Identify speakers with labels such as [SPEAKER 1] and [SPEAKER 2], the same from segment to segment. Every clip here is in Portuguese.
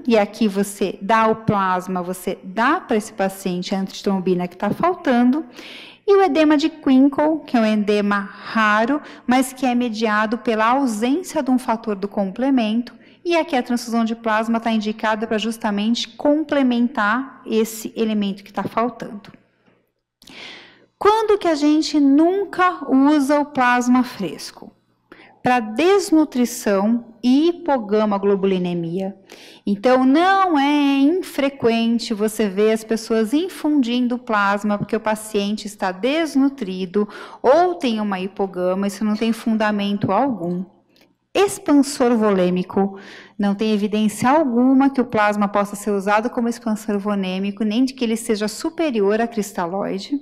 [SPEAKER 1] e aqui você dá o plasma, você dá para esse paciente a antitrombina que está faltando, e o edema de Quinkle, que é um edema raro, mas que é mediado pela ausência de um fator do complemento, e aqui a transfusão de plasma está indicada para justamente complementar esse elemento que está faltando. Quando que a gente nunca usa o plasma fresco? Para desnutrição e hipogama-globulinemia. Então, não é infrequente você ver as pessoas infundindo plasma porque o paciente está desnutrido ou tem uma hipogama, isso não tem fundamento algum. Expansor volêmico, não tem evidência alguma que o plasma possa ser usado como expansor volêmico, nem de que ele seja superior a cristalóide.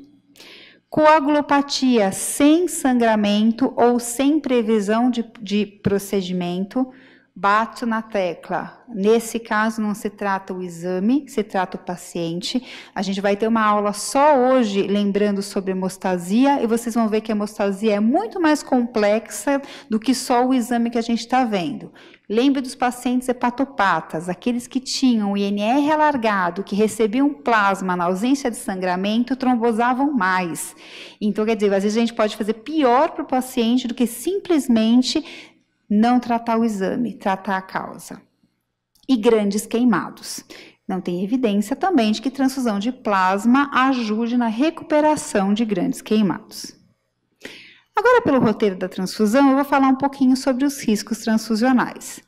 [SPEAKER 1] Coagulopatia sem sangramento ou sem previsão de procedimento, bato na tecla. Nesse caso, não se trata o exame, se trata o paciente. A gente vai ter uma aula só hoje, lembrando sobre hemostasia, e vocês vão ver que a hemostasia é muito mais complexa do que só o exame que a gente está vendo. Lembre dos pacientes hepatopatas, aqueles que tinham o INR alargado, que recebiam plasma na ausência de sangramento, trombosavam mais. Então, quer dizer, às vezes a gente pode fazer pior para o paciente do que simplesmente não tratar o exame, tratar a causa. E grandes queimados. Não tem evidência também de que transfusão de plasma ajude na recuperação de grandes queimados. Agora, pelo roteiro da transfusão, eu vou falar um pouquinho sobre os riscos transfusionais.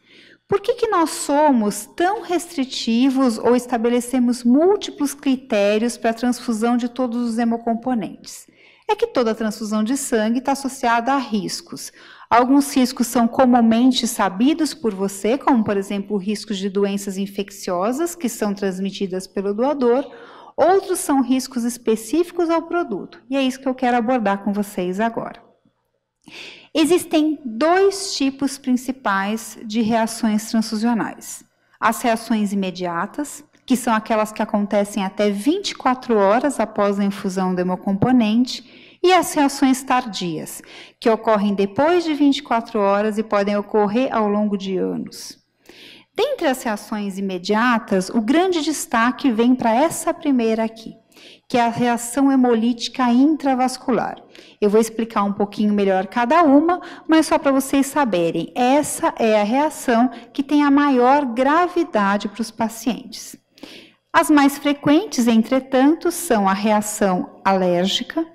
[SPEAKER 1] Por que nós somos tão restritivos ou estabelecemos múltiplos critérios para a transfusão de todos os hemocomponentes? É que toda transfusão de sangue está associada a riscos. Alguns riscos são comumente sabidos por você, como, por exemplo, riscos de doenças infecciosas que são transmitidas pelo doador. Outros são riscos específicos ao produto. E é isso que eu quero abordar com vocês agora. Existem dois tipos principais de reações transfusionais. As reações imediatas, que são aquelas que acontecem até 24 horas após a infusão do hemocomponente, e as reações tardias, que ocorrem depois de 24 horas e podem ocorrer ao longo de anos. Dentre as reações imediatas, o grande destaque vem para essa primeira aqui, que é a reação hemolítica intravascular. Eu vou explicar um pouquinho melhor cada uma, mas só para vocês saberem, essa é a reação que tem a maior gravidade para os pacientes. As mais frequentes, entretanto, são a reação alérgica,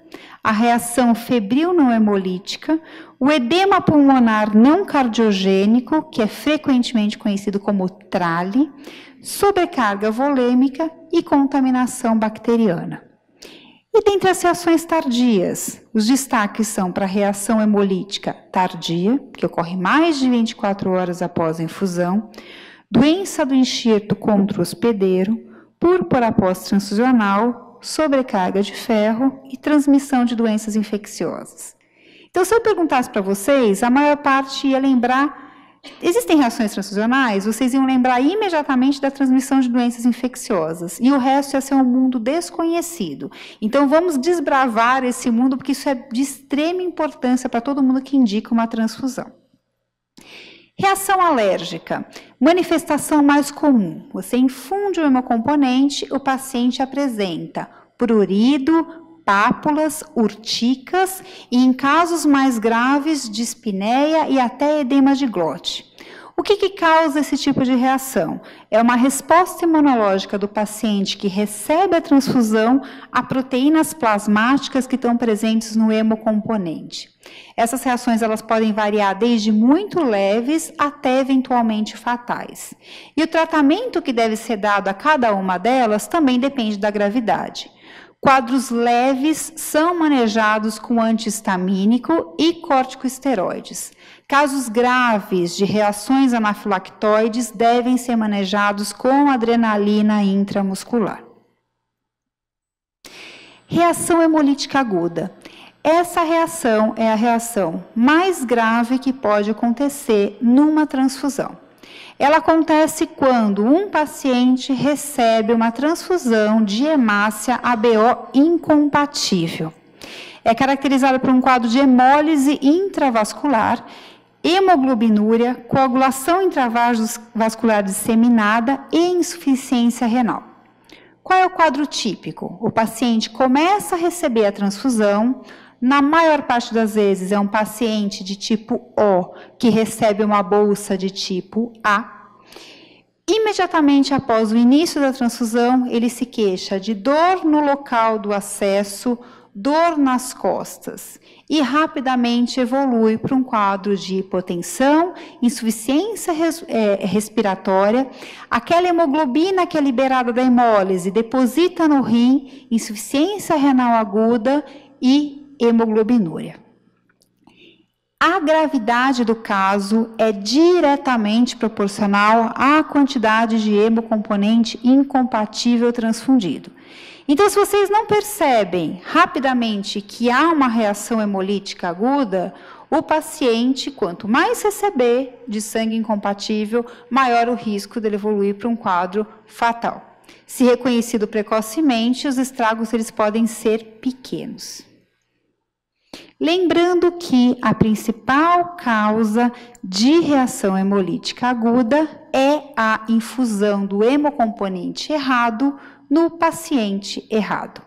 [SPEAKER 1] a reação febril não hemolítica, o edema pulmonar não cardiogênico, que é frequentemente conhecido como TRALE, sobrecarga volêmica e contaminação bacteriana. E dentre as reações tardias, os destaques são para a reação hemolítica tardia, que ocorre mais de 24 horas após a infusão, doença do enxerto contra o hospedeiro, púrpura pós-transfusional, sobrecarga de ferro e transmissão de doenças infecciosas. Então, se eu perguntasse para vocês, a maior parte ia lembrar, existem reações transfusionais, vocês iam lembrar imediatamente da transmissão de doenças infecciosas, e o resto ia ser um mundo desconhecido. Então, vamos desbravar esse mundo, porque isso é de extrema importância para todo mundo que indica uma transfusão. Reação alérgica, manifestação mais comum. Você infunde o hemocomponente, o paciente apresenta prurido, pápulas, urticas e, em casos mais graves, dispneia e até edema de glote. O que causa esse tipo de reação? É uma resposta imunológica do paciente que recebe a transfusão a proteínas plasmáticas que estão presentes no hemocomponente. Essas reações elas podem variar desde muito leves até eventualmente fatais. E o tratamento que deve ser dado a cada uma delas também depende da gravidade. Quadros leves são manejados com antihistamínico e corticosteroides. Casos graves de reações anafilactoides devem ser manejados com adrenalina intramuscular. Reação hemolítica aguda. Essa reação é a reação mais grave que pode acontecer numa transfusão. Ela acontece quando um paciente recebe uma transfusão de hemácia ABO incompatível. É caracterizada por um quadro de hemólise intravascular hemoglobinúria, coagulação intravascular disseminada e insuficiência renal. Qual é o quadro típico? O paciente começa a receber a transfusão, na maior parte das vezes é um paciente de tipo O, que recebe uma bolsa de tipo A. Imediatamente após o início da transfusão, ele se queixa de dor no local do acesso, dor nas costas e rapidamente evolui para um quadro de hipotensão, insuficiência respiratória, aquela hemoglobina que é liberada da hemólise deposita no rim, insuficiência renal aguda e hemoglobinúria. A gravidade do caso é diretamente proporcional à quantidade de hemocomponente incompatível transfundido. Então, se vocês não percebem rapidamente que há uma reação hemolítica aguda, o paciente, quanto mais receber de sangue incompatível, maior o risco dele evoluir para um quadro fatal. Se reconhecido precocemente, os estragos eles podem ser pequenos. Lembrando que a principal causa de reação hemolítica aguda é a infusão do hemocomponente errado no paciente errado.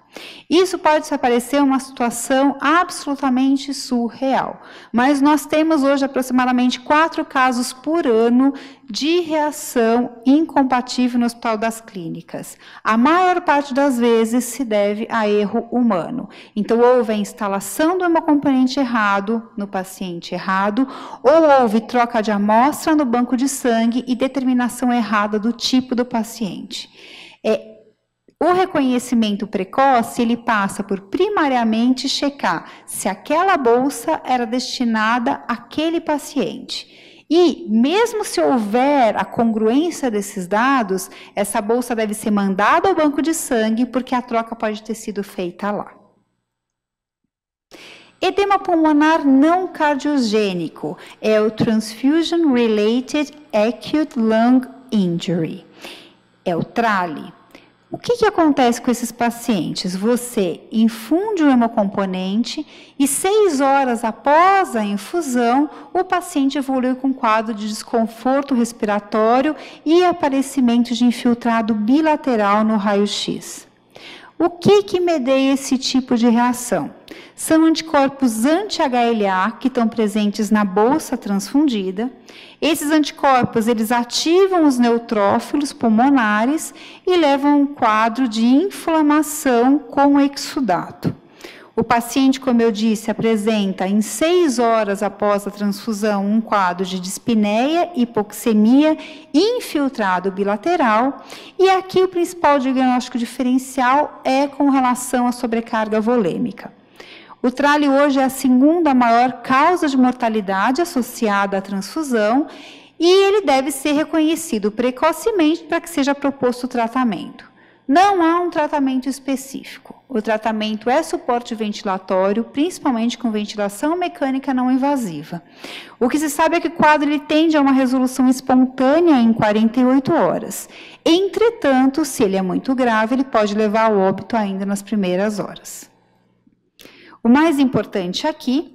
[SPEAKER 1] Isso pode se parecer uma situação absolutamente surreal, mas nós temos hoje aproximadamente 4 casos por ano de reação incompatível no Hospital das Clínicas. A maior parte das vezes se deve a erro humano. Então, houve a instalação do hemocomponente errado no paciente errado, ou houve troca de amostra no banco de sangue e determinação errada do tipo do paciente. O reconhecimento precoce, ele passa por primariamente checar se aquela bolsa era destinada àquele paciente. E, mesmo se houver a congruência desses dados, essa bolsa deve ser mandada ao banco de sangue, porque a troca pode ter sido feita lá. Edema pulmonar não cardiogênico é o Transfusion Related Acute Lung Injury, é o TRALI. O que acontece com esses pacientes? Você infunde o hemocomponente e 6 horas após a infusão, o paciente evolui com quadro de desconforto respiratório e aparecimento de infiltrado bilateral no raio-x. O que medeia esse tipo de reação? São anticorpos anti-HLA que estão presentes na bolsa transfundida. Esses anticorpos, eles ativam os neutrófilos pulmonares e levam a um quadro de inflamação com exudato. O paciente, como eu disse, apresenta em 6 horas após a transfusão um quadro de dispneia, hipoxemia, infiltrado bilateral, e aqui o principal diagnóstico diferencial é com relação à sobrecarga volêmica. O TRALI hoje é a segunda maior causa de mortalidade associada à transfusão e ele deve ser reconhecido precocemente para que seja proposto o tratamento. Não há um tratamento específico. O tratamento é suporte ventilatório, principalmente com ventilação mecânica não invasiva. O que se sabe é que o quadro ele tende a uma resolução espontânea em 48 horas. Entretanto, se ele é muito grave, ele pode levar ao óbito ainda nas primeiras horas. O mais importante aqui,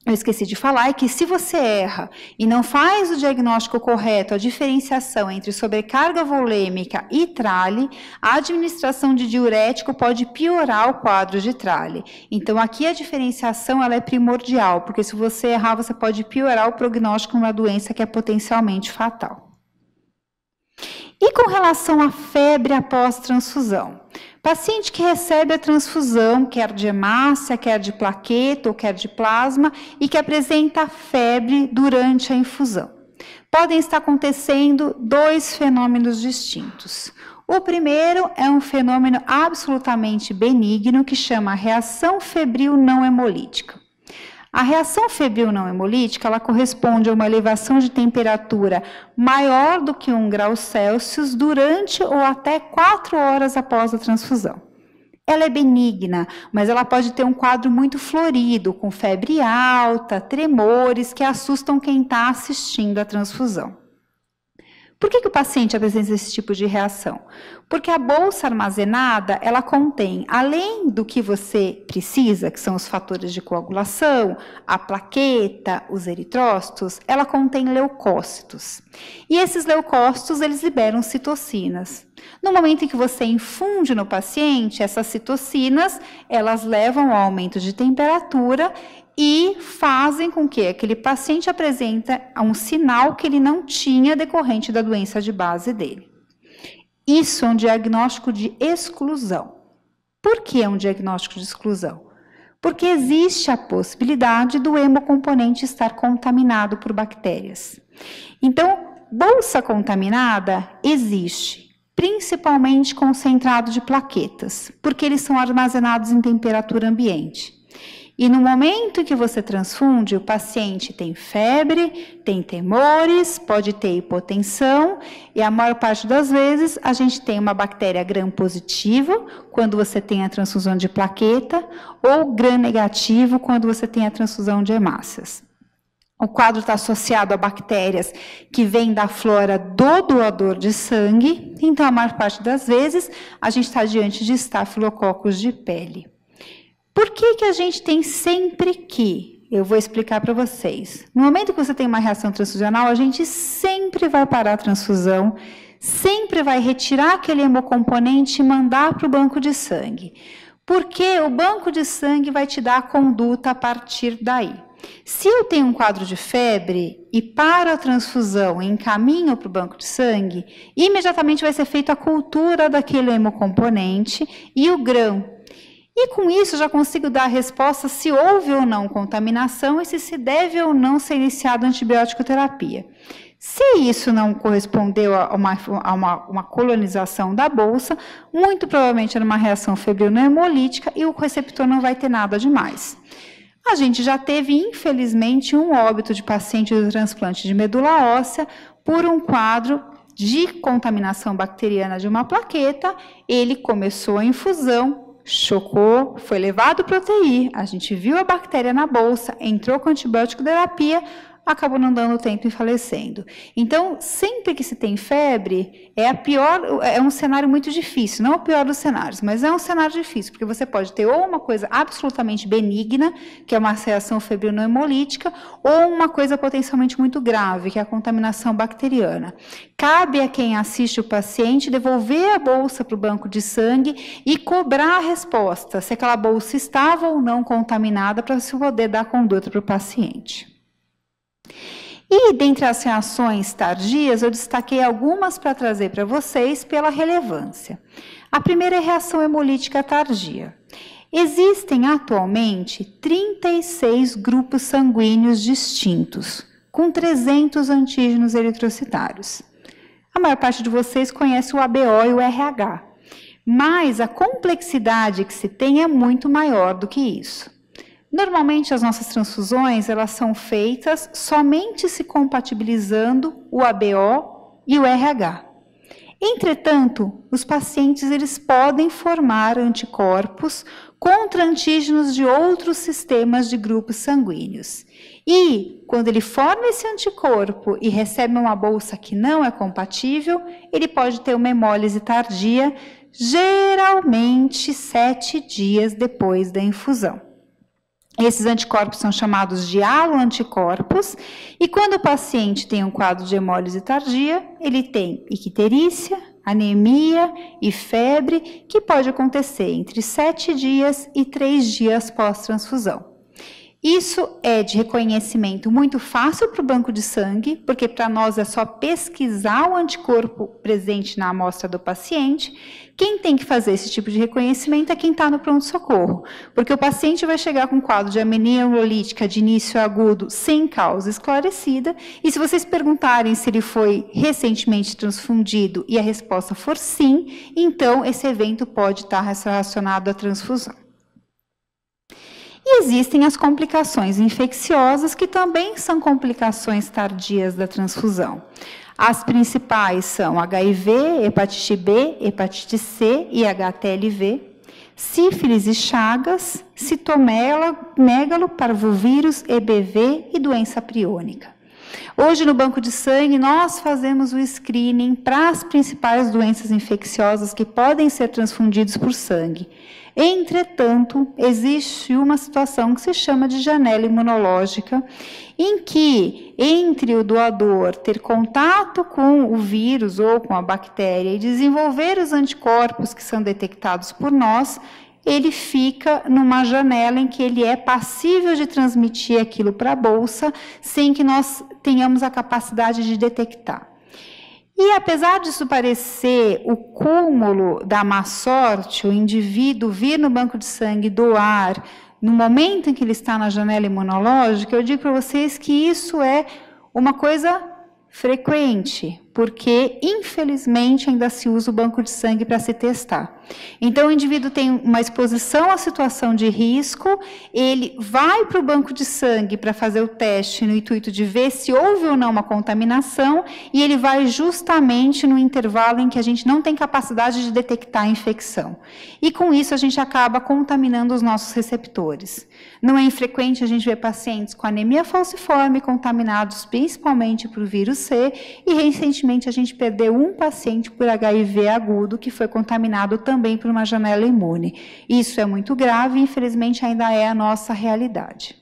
[SPEAKER 1] eu esqueci de falar, é que se você erra e não faz o diagnóstico correto, a diferenciação entre sobrecarga volêmica e TRALI, a administração de diurético pode piorar o quadro de TRALI. Então, aqui a diferenciação ela é primordial, porque se você errar, você pode piorar o prognóstico de uma doença que é potencialmente fatal. E com relação à febre após transfusão? Paciente que recebe a transfusão, quer de hemácia, quer de plaqueta ou quer de plasma, e que apresenta febre durante a infusão. Podem estar acontecendo 2 fenômenos distintos. O primeiro é um fenômeno absolutamente benigno que chama reação febril não hemolítica. A reação febril não hemolítica, ela corresponde a uma elevação de temperatura maior do que 1 grau Celsius durante ou até 4 horas após a transfusão. Ela é benigna, mas ela pode ter um quadro muito florido, com febre alta, tremores, que assustam quem está assistindo à transfusão. Por que o paciente apresenta esse tipo de reação? Porque a bolsa armazenada, ela contém, além do que você precisa, que são os fatores de coagulação, a plaqueta, os eritrócitos, ela contém leucócitos. E esses leucócitos, eles liberam citocinas. No momento em que você infunde no paciente, essas citocinas, elas levam ao aumento de temperatura e fazem com que aquele paciente apresente um sinal que ele não tinha decorrente da doença de base dele. Isso é um diagnóstico de exclusão. Por que é um diagnóstico de exclusão? Porque existe a possibilidade do hemocomponente estar contaminado por bactérias. Então, bolsa contaminada existe, principalmente concentrado de plaquetas, porque eles são armazenados em temperatura ambiente. E no momento em que você transfunde, o paciente tem febre, tem temores, pode ter hipotensão, e a maior parte das vezes a gente tem uma bactéria gram-positiva, quando você tem a transfusão de plaqueta, ou gram-negativo, quando você tem a transfusão de hemácias. O quadro está associado a bactérias que vêm da flora do doador de sangue, então a maior parte das vezes a gente está diante de estafilococos de pele. Por que a gente tem sempre que? Eu vou explicar para vocês. No momento que você tem uma reação transfusional, a gente sempre vai parar a transfusão, sempre vai retirar aquele hemocomponente e mandar para o banco de sangue. Porque o banco de sangue vai te dar a conduta a partir daí. Se eu tenho um quadro de febre e paro a transfusão e encaminho para o banco de sangue, imediatamente vai ser feita a cultura daquele hemocomponente e o grão. E com isso já consigo dar a resposta se houve ou não contaminação e se deve ou não ser iniciada a antibiótico terapia. Se isso não correspondeu a uma colonização da bolsa, muito provavelmente era uma reação febril não hemolítica e o receptor não vai ter nada demais. A gente já teve, infelizmente, um óbito de paciente do transplante de medula óssea por um quadro de contaminação bacteriana de uma plaqueta. Ele começou a infusão, chocou, foi levado para o UTI, a gente viu a bactéria na bolsa, entrou com antibiótico terapia, acabou não dando tempo e falecendo. Então, sempre que se tem febre, é um cenário muito difícil, não é o pior dos cenários, mas é um cenário difícil, porque você pode ter ou uma coisa absolutamente benigna, que é uma reação febril não hemolítica, ou uma coisa potencialmente muito grave, que é a contaminação bacteriana. Cabe a quem assiste o paciente devolver a bolsa para o banco de sangue e cobrar a resposta, se aquela bolsa estava ou não contaminada, para se poder dar conduta para o paciente. E, dentre as reações tardias, eu destaquei algumas para trazer para vocês pela relevância. A primeira é a reação hemolítica tardia. Existem atualmente 36 grupos sanguíneos distintos, com 300 antígenos eritrocitários. A maior parte de vocês conhece o ABO e o RH, mas a complexidade que se tem é muito maior do que isso. Normalmente, as nossas transfusões, elas são feitas somente se compatibilizando o ABO e o RH. Entretanto, os pacientes eles podem formar anticorpos contra antígenos de outros sistemas de grupos sanguíneos. E, quando ele forma esse anticorpo e recebe uma bolsa que não é compatível, ele pode ter uma hemólise tardia, geralmente 7 dias depois da infusão. Esses anticorpos são chamados de haloanticorpos, e quando o paciente tem um quadro de hemólise tardia, ele tem icterícia, anemia e febre, que pode acontecer entre 7 dias e 3 dias pós-transfusão. Isso é de reconhecimento muito fácil para o banco de sangue, porque para nós é só pesquisar o anticorpo presente na amostra do paciente. Quem tem que fazer esse tipo de reconhecimento é quem está no pronto-socorro, porque o paciente vai chegar com um quadro de anemia hemolítica de início agudo sem causa esclarecida, e se vocês perguntarem se ele foi recentemente transfundido e a resposta for sim, então esse evento pode estar relacionado à transfusão. E existem as complicações infecciosas, que também são complicações tardias da transfusão. As principais são HIV, hepatite B, hepatite C e HTLV, sífilis e chagas, citomegalo, parvovírus, EBV e doença priônica. Hoje, no banco de sangue, nós fazemos o screening para as principais doenças infecciosas que podem ser transfundidas por sangue. Entretanto, existe uma situação que se chama de janela imunológica, em que, entre o doador ter contato com o vírus ou com a bactéria e desenvolver os anticorpos que são detectados por nós, ele fica numa janela em que ele é passível de transmitir aquilo para a bolsa, sem que nós tenhamos a capacidade de detectar. E apesar disso parecer o cúmulo da má sorte, o indivíduo vir no banco de sangue doar no momento em que ele está na janela imunológica, eu digo para vocês que isso é uma coisa frequente, porque, infelizmente, ainda se usa o banco de sangue para se testar. Então, o indivíduo tem uma exposição à situação de risco, ele vai para o banco de sangue para fazer o teste no intuito de ver se houve ou não uma contaminação, e ele vai justamente no intervalo em que a gente não tem capacidade de detectar a infecção. E, com isso, a gente acaba contaminando os nossos receptores. Não é infrequente a gente ver pacientes com anemia falciforme contaminados principalmente por vírus C, e recentemente a gente perdeu um paciente por HIV agudo que foi contaminado também por uma janela imune. Isso é muito grave e, infelizmente, ainda é a nossa realidade.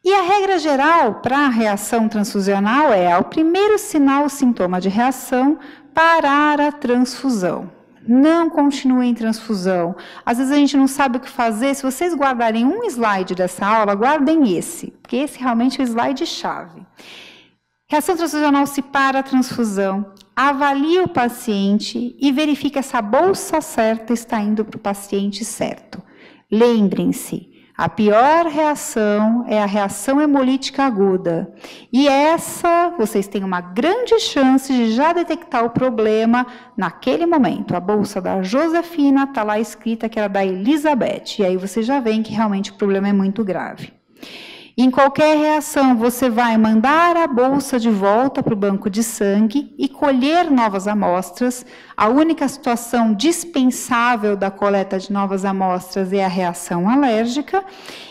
[SPEAKER 1] E a regra geral para a reação transfusional é, ao primeiro sinal ou sintoma de reação, parar a transfusão. Não continue em transfusão. Às vezes a gente não sabe o que fazer. Se vocês guardarem um slide dessa aula, guardem esse, porque esse realmente é o slide-chave. Reação transfusional se para a transfusão, avalie o paciente e verifique se a bolsa certa está indo para o paciente certo. Lembrem-se, a pior reação é a reação hemolítica aguda. E essa, vocês têm uma grande chance de já detectar o problema naquele momento. A bolsa da Josefina está lá escrita que era da Elizabeth. E aí vocês já veem que realmente o problema é muito grave. Em qualquer reação, você vai mandar a bolsa de volta para o banco de sangue e colher novas amostras. A única situação dispensável da coleta de novas amostras é a reação alérgica.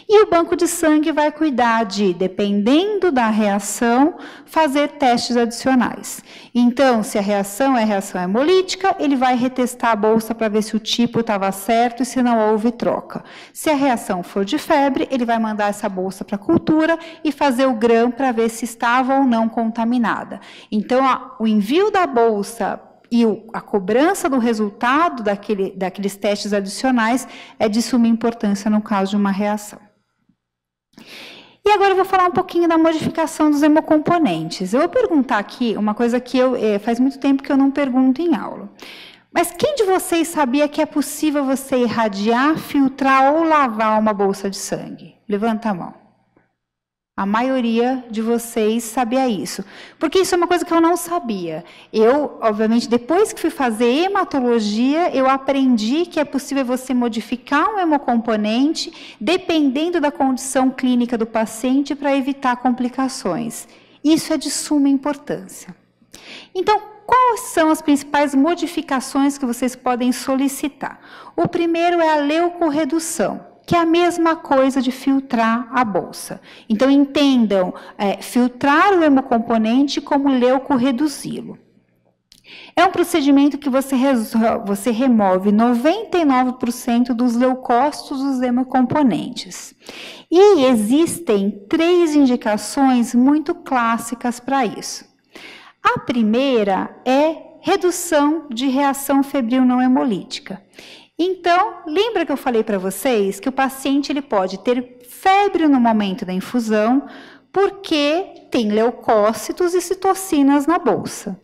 [SPEAKER 1] E o banco de sangue vai cuidar de, dependendo da reação, fazer testes adicionais. Então, se a reação é reação hemolítica, ele vai retestar a bolsa para ver se o tipo estava certo e se não houve troca. Se a reação for de febre, ele vai mandar essa bolsa para a cultura e fazer o GRAM para ver se estava ou não contaminada. Então, o envio da bolsa e a cobrança do resultado daqueles testes adicionais é de suma importância no caso de uma reação. E agora eu vou falar um pouquinho da modificação dos hemocomponentes. Eu vou perguntar aqui uma coisa que faz muito tempo que eu não pergunto em aula. Mas quem de vocês sabia que é possível você irradiar, filtrar ou lavar uma bolsa de sangue? Levanta a mão. A maioria de vocês sabia isso. Porque isso é uma coisa que eu não sabia. Eu, obviamente, depois que fui fazer hematologia, eu aprendi que é possível você modificar um hemocomponente dependendo da condição clínica do paciente para evitar complicações. Isso é de suma importância. Então, quais são as principais modificações que vocês podem solicitar? O primeiro é a leucorredução, que é a mesma coisa de filtrar a bolsa. Então, entendam, filtrar o hemocomponente como leucorreduzi-lo. É um procedimento que você remove 99% dos leucócitos dos hemocomponentes. E existem 3 indicações muito clássicas para isso. A primeira é redução de reação febril não hemolítica. Então, lembra que eu falei para vocês que o paciente ele pode ter febre no momento da infusão porque tem leucócitos e citocinas na bolsa.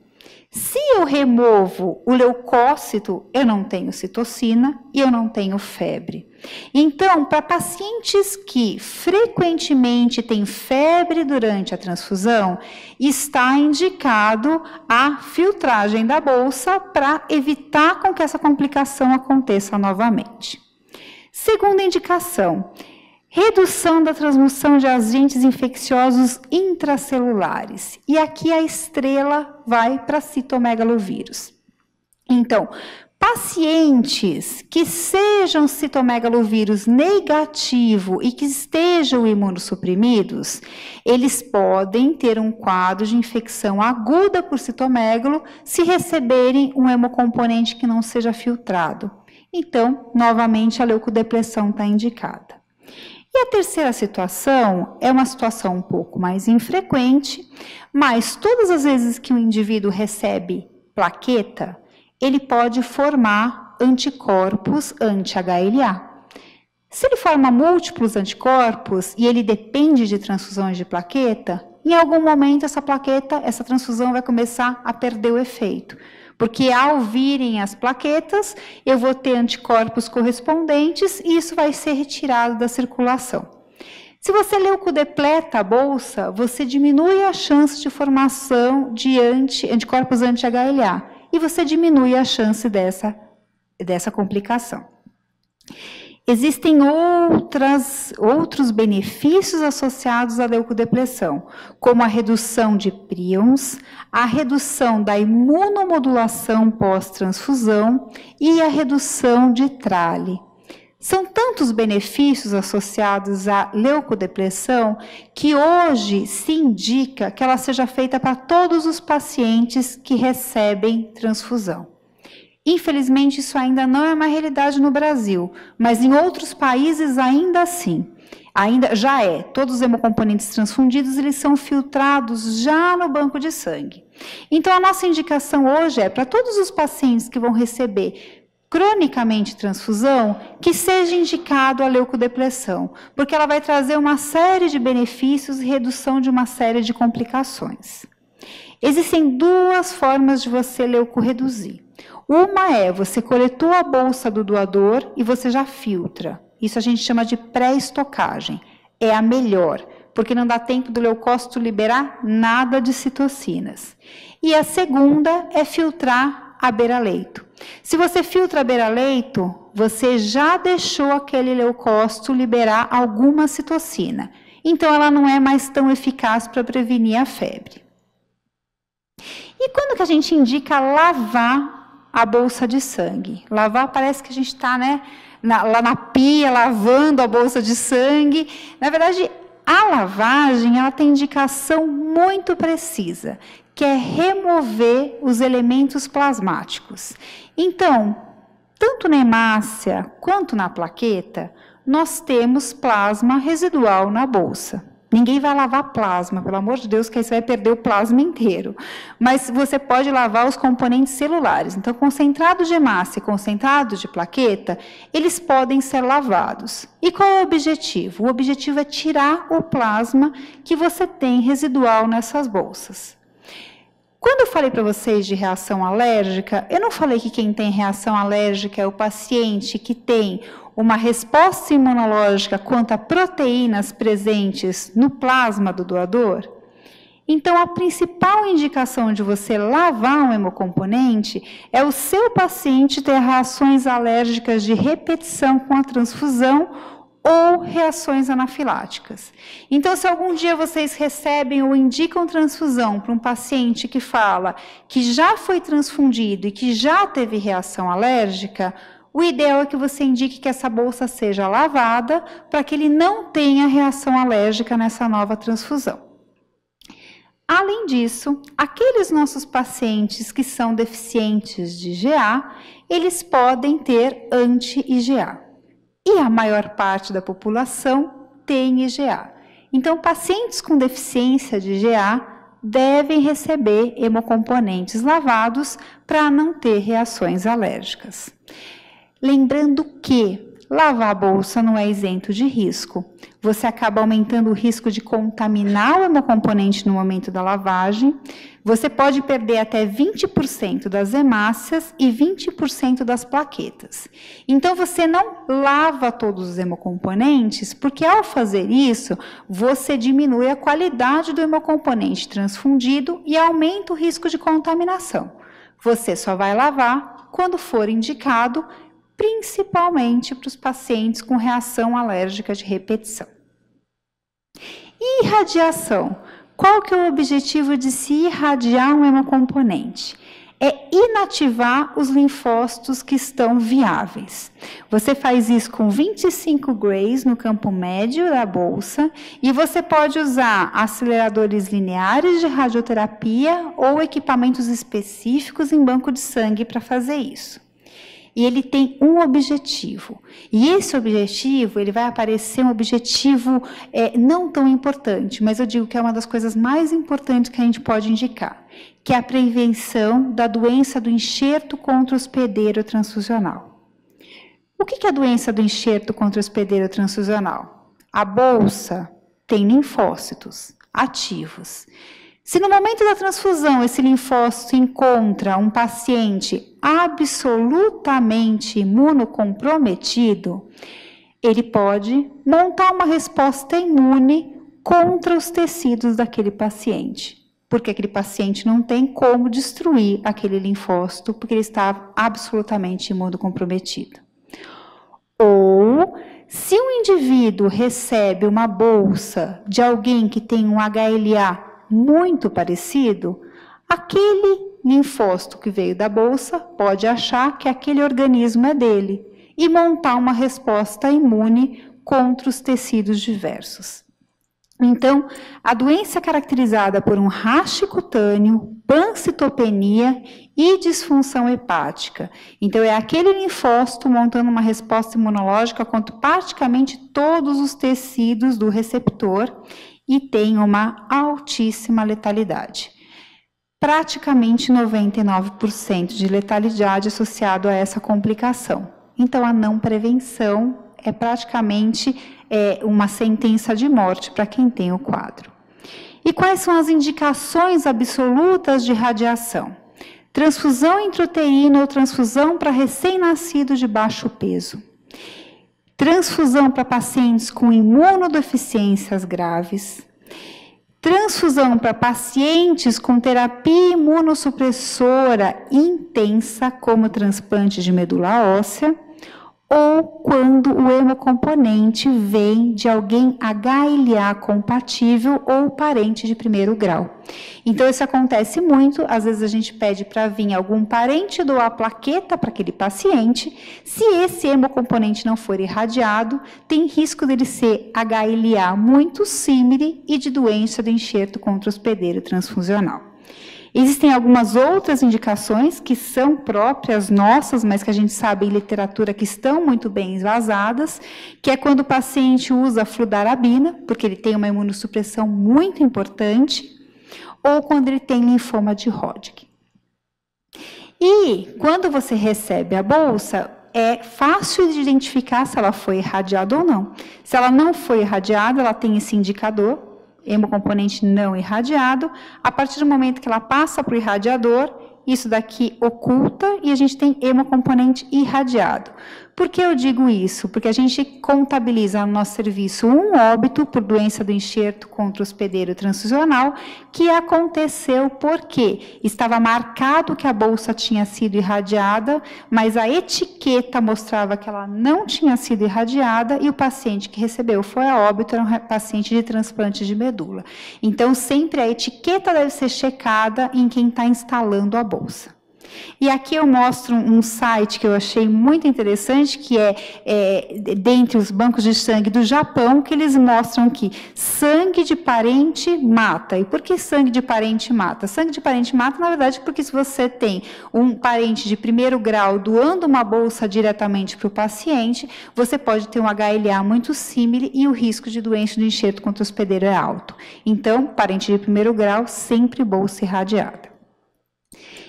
[SPEAKER 1] Se eu removo o leucócito, eu não tenho citocina e eu não tenho febre. Então, para pacientes que frequentemente têm febre durante a transfusão, está indicado a filtragem da bolsa para evitar com que essa complicação aconteça novamente. Segunda indicação, redução da transmissão de agentes infecciosos intracelulares. E aqui a estrela vai para citomegalovírus. Então, Pacientes que sejam citomegalovírus negativo e que estejam imunossuprimidos, eles podem ter um quadro de infecção aguda por citomegalo se receberem um hemocomponente que não seja filtrado. Então, novamente, a leucodepressão está indicada. E a terceira situação é uma situação um pouco mais infrequente, mas todas as vezes que o indivíduo recebe plaqueta, ele pode formar anticorpos anti-HLA. Se ele forma múltiplos anticorpos e ele depende de transfusões de plaqueta, em algum momento essa transfusão vai começar a perder o efeito. Porque ao virem as plaquetas, eu vou ter anticorpos correspondentes e isso vai ser retirado da circulação. Se você leucodepleta a bolsa, você diminui a chance de formação de anticorpos anti-HLA e você diminui a chance dessa complicação. Existem outros benefícios associados à leucodepressão, como a redução de príons, a redução da imunomodulação pós-transfusão e a redução de trale. São tantos benefícios associados à leucodepressão que hoje se indica que ela seja feita para todos os pacientes que recebem transfusão. Infelizmente, isso ainda não é uma realidade no Brasil, mas em outros países ainda assim. Ainda já é. Todos os hemocomponentes transfundidos, eles são filtrados já no banco de sangue. Então, a nossa indicação hoje é para todos os pacientes que vão receber cronicamente transfusão, que seja indicado a leucodepressão, porque ela vai trazer uma série de benefícios e redução de uma série de complicações. Existem duas formas de você leucorreduzir. Uma é, você coletou a bolsa do doador e você já filtra. Isso a gente chama de pré-estocagem. É a melhor, porque não dá tempo do leucócito liberar nada de citocinas. E a segunda é filtrar a beira-leito. Se você filtra a beira-leito, você já deixou aquele leucócito liberar alguma citocina. Então, ela não é mais tão eficaz para prevenir a febre. E quando que a gente indica lavar a bolsa de sangue? Lavar parece que a gente está, né, lá na pia, lavando a bolsa de sangue. Na verdade, a lavagem ela tem indicação muito precisa, que é remover os elementos plasmáticos. Então, tanto na hemácia quanto na plaqueta, nós temos plasma residual na bolsa. Ninguém vai lavar plasma, pelo amor de Deus, que aí você vai perder o plasma inteiro. Mas você pode lavar os componentes celulares. Então, concentrados de hemácia e concentrados de plaqueta, eles podem ser lavados. E qual é o objetivo? O objetivo é tirar o plasma que você tem residual nessas bolsas. Quando eu falei para vocês de reação alérgica, eu não falei que quem tem reação alérgica é o paciente que tem uma resposta imunológica quanto a proteínas presentes no plasma do doador? Então, a principal indicação de você lavar um hemocomponente é o seu paciente ter reações alérgicas de repetição com a transfusão ou reações anafiláticas. Então, se algum dia vocês recebem ou indicam transfusão para um paciente que fala que já foi transfundido e que já teve reação alérgica, o ideal é que você indique que essa bolsa seja lavada para que ele não tenha reação alérgica nessa nova transfusão. Além disso, aqueles nossos pacientes que são deficientes de IgA, eles podem ter anti-IgA. E a maior parte da população tem IgA. Então, pacientes com deficiência de IgA devem receber hemocomponentes lavados para não ter reações alérgicas. Lembrando que lavar a bolsa não é isento de risco. Você acaba aumentando o risco de contaminar o hemocomponente no momento da lavagem. Você pode perder até 20% das hemácias e 20% das plaquetas. Então, você não lava todos os hemocomponentes, porque ao fazer isso, você diminui a qualidade do hemocomponente transfundido e aumenta o risco de contaminação. Você só vai lavar quando for indicado, principalmente para os pacientes com reação alérgica de repetição. E irradiação? Qual que é o objetivo de se irradiar um hemocomponente? é inativar os linfócitos que estão viáveis. Você faz isso com 25 grays no campo médio da bolsa e você pode usar aceleradores lineares de radioterapia ou equipamentos específicos em banco de sangue para fazer isso. E ele tem um objetivo. E esse objetivo, ele vai aparecer um objetivo não tão importante, mas eu digo que é uma das coisas mais importantes que a gente pode indicar, que é a prevenção da doença do enxerto contra-hospedeiro transfusional. O que é a doença do enxerto contra-hospedeiro transfusional? A bolsa tem linfócitos ativos. Se no momento da transfusão esse linfócito encontra um paciente absolutamente imunocomprometido, ele pode montar uma resposta imune contra os tecidos daquele paciente, porque aquele paciente não tem como destruir aquele linfócito, porque ele está absolutamente imunocomprometido. Ou, se um indivíduo recebe uma bolsa de alguém que tem um HLA muito parecido, aquele linfócito que veio da bolsa pode achar que aquele organismo é dele e montar uma resposta imune contra os tecidos diversos. Então, a doença é caracterizada por um rache cutâneo, pancitopenia e disfunção hepática. Então, é aquele linfócito montando uma resposta imunológica contra praticamente todos os tecidos do receptor e tem uma altíssima letalidade. Praticamente 99% de letalidade associado a essa complicação. Então, a não prevenção é praticamente uma sentença de morte para quem tem o quadro. E quais são as indicações absolutas de radiação? Transfusão intrauterina ou transfusão para recém-nascidos de baixo peso. Transfusão para pacientes com imunodeficiências graves. Transfusão para pacientes com terapia imunossupressora intensa, como transplante de medula óssea, ou quando o hemocomponente vem de alguém HLA compatível ou parente de primeiro grau. Então, isso acontece muito, às vezes a gente pede para vir algum parente doar plaqueta para aquele paciente. Se esse hemocomponente não for irradiado, tem risco dele ser HLA muito símile e de doença do enxerto contra-hospedeiro transfusional. Existem algumas outras indicações que são próprias nossas, mas que a gente sabe em literatura que estão muito bem vazadas, que é quando o paciente usa fludarabina, porque ele tem uma imunossupressão muito importante, ou quando ele tem linfoma de Hodgkin. E quando você recebe a bolsa, é fácil de identificar se ela foi irradiada ou não. Se ela não foi irradiada, ela tem esse indicador, hemocomponente não irradiado. A partir do momento que ela passa para o irradiador, isso daqui oculta e a gente tem hemocomponente irradiado. Por que eu digo isso? Porque a gente contabiliza no nosso serviço um óbito por doença do enxerto contra-hospedeiro transfusional que aconteceu porque estava marcado que a bolsa tinha sido irradiada, mas a etiqueta mostrava que ela não tinha sido irradiada e o paciente que recebeu foi a óbito, era um paciente de transplante de medula. Então, sempre a etiqueta deve ser checada em quem está instalando a bolsa. E aqui eu mostro um site que eu achei muito interessante, que dentre os bancos de sangue do Japão, que eles mostram que sangue de parente mata. E por que sangue de parente mata? Sangue de parente mata, na verdade, porque se você tem um parente de primeiro grau doando uma bolsa diretamente para o paciente, você pode ter um HLA muito símile e o risco de doença do enxerto contra-hospedeiro é alto. Então, parente de primeiro grau, sempre bolsa irradiada.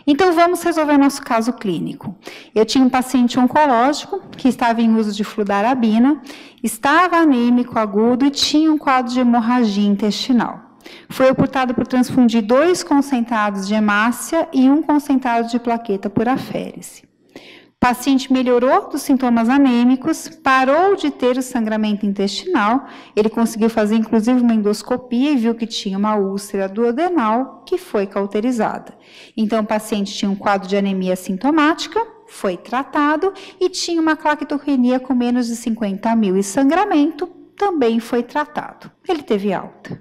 [SPEAKER 1] Então, vamos resolver nosso caso clínico. Eu tinha um paciente oncológico que estava em uso de fludarabina, estava anêmico agudo e tinha um quadro de hemorragia intestinal. Foi optado por transfundir 2 concentrados de hemácia e 1 concentrado de plaqueta por aférese. O paciente melhorou dos sintomas anêmicos, parou de ter o sangramento intestinal, ele conseguiu fazer inclusive uma endoscopia e viu que tinha uma úlcera duodenal que foi cauterizada. Então, o paciente tinha um quadro de anemia sintomática, foi tratado e tinha uma claquetocrenia com menos de 50 mil e sangramento, também foi tratado. Ele teve alta.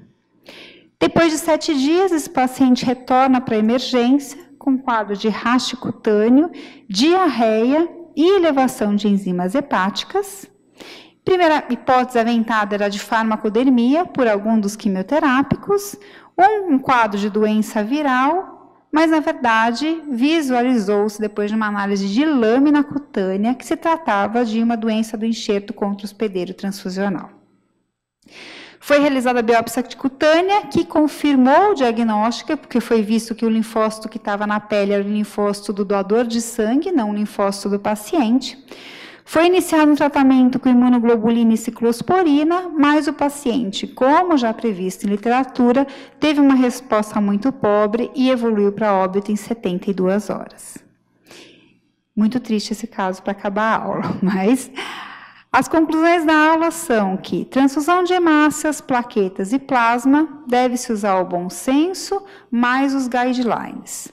[SPEAKER 1] Depois de 7 dias, esse paciente retorna para a emergência, com quadro de raste cutâneo, diarreia e elevação de enzimas hepáticas. Primeira hipótese aventada era de farmacodermia por algum dos quimioterápicos, um quadro de doença viral, mas, na verdade, visualizou-se, depois de uma análise de lâmina cutânea, que se tratava de uma doença do enxerto contra-hospedeiro transfusional. Foi realizada a biópsia cutânea, que confirmou o diagnóstico, porque foi visto que o linfócito que estava na pele era o linfócito do doador de sangue, não o linfócito do paciente. Foi iniciado um tratamento com imunoglobulina e ciclosporina, mas o paciente, como já previsto em literatura, teve uma resposta muito pobre e evoluiu para óbito em 72 horas. Muito triste esse caso para acabar a aula, mas as conclusões da aula são que transfusão de hemácias, plaquetas e plasma deve-se usar o bom senso, mais os guidelines.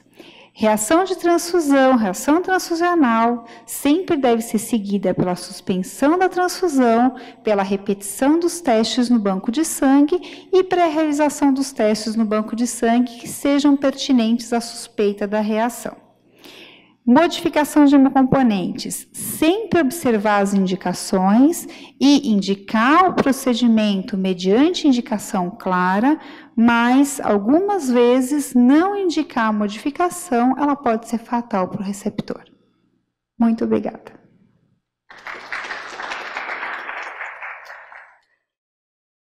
[SPEAKER 1] Reação de transfusão, reação transfusional, sempre deve ser seguida pela suspensão da transfusão, pela repetição dos testes no banco de sangue e pré-realização dos testes no banco de sangue que sejam pertinentes à suspeita da reação. Modificação de componentes, sempre observar as indicações e indicar o procedimento mediante indicação clara, mas algumas vezes não indicar a modificação, ela pode ser fatal para o receptor. Muito obrigada.